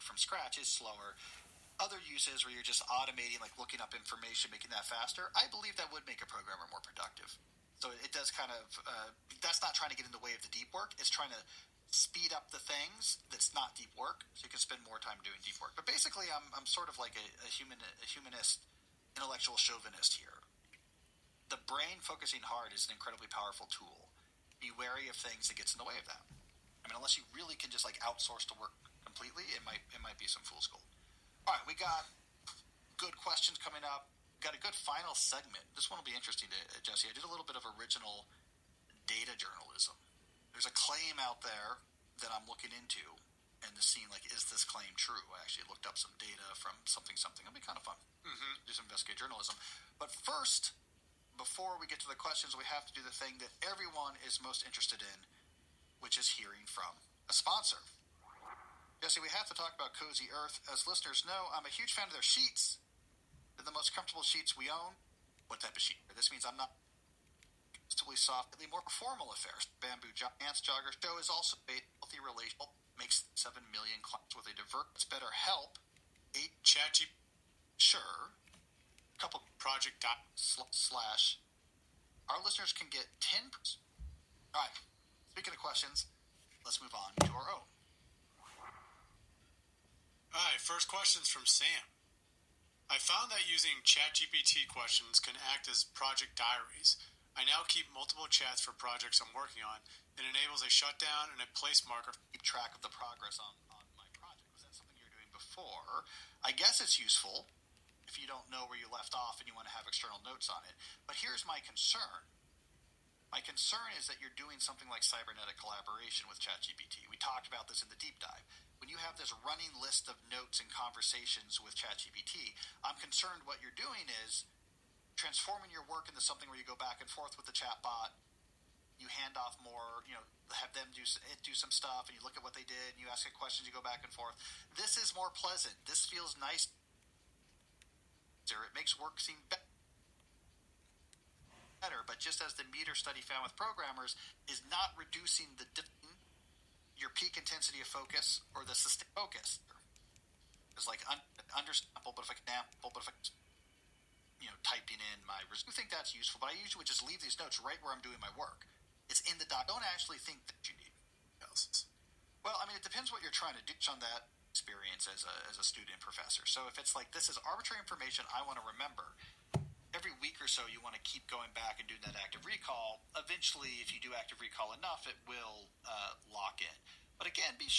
from scratch is slower. Other uses where you're just automating, like looking up information, making that faster, I believe that would make a programmer more productive. So it does kind of, that's not trying to get in the way of the deep work. It's trying to speed up the things that's not deep work so you can spend more time doing deep work. But basically, I'm sort of like a humanist, intellectual chauvinist here. The brain focusing hard is an incredibly powerful tool. Be wary of things that gets in the way of that. I mean, unless you really can just like outsource to work completely, it might be some fool's gold. All right, we got good questions coming up. Got a good final segment. This one will be interesting to Jesse. I did a little bit of original data journalism. There's a claim out there that I'm looking into, and the scene like, is this claim true? I actually looked up some data from something. It'll be kind of fun. Do some investigative journalism. But first, before we get to the questions, we have to do the thing that everyone is most interested in, which is hearing from a sponsor. Jesse, we have to talk about Cozy Earth. As listeners know, I'm a huge fan of their sheets. They're the most comfortable sheets we own. What type of sheet? This means I'm not comfortably soft, more formal affairs. Bamboo Ants Jogger Show is also a healthy relational. Makes 7 million clients with a diverse. It's better help. 8 ChatGPT. Sure. Couple project slash. Our listeners can get 10%. All right. Speaking of questions, let's move on to our own. All right, first question's from Sam. I found that using ChatGPT questions can act as project diaries. I now keep multiple chats for projects I'm working on. It enables a shutdown and a place marker to keep track of the progress on my project. Was that something you were doing before? I guess it's useful if you don't know where you left off and you want to have external notes on it. But here's my concern. My concern is that you're doing something like cybernetic collaboration with ChatGPT. We talked about this in the deep dive. When you have this running list of notes and conversations with ChatGPT, I'm concerned what you're doing is transforming your work into something where you go back and forth with the chatbot. You hand off more, have them do some stuff, and you look at what they did, and you ask it questions, you go back and forth. This is more pleasant. This feels nice. It makes work seem better. But just as the meter study found with programmers, is not reducing your peak intensity of focus or the sustained focus. It's like understandable, but if I typing in my results, I think that's useful. But I usually would just leave these notes right where I'm doing my work. It's in the doc. Don't actually think that you need else. Well, I mean, it depends what you're trying to do on that experience as a student professor. So if it's like, this is arbitrary information I want to remember, every week or so you want to keep going back and doing that active recall. Eventually, if you do active recall enough, it will lock in. But again, be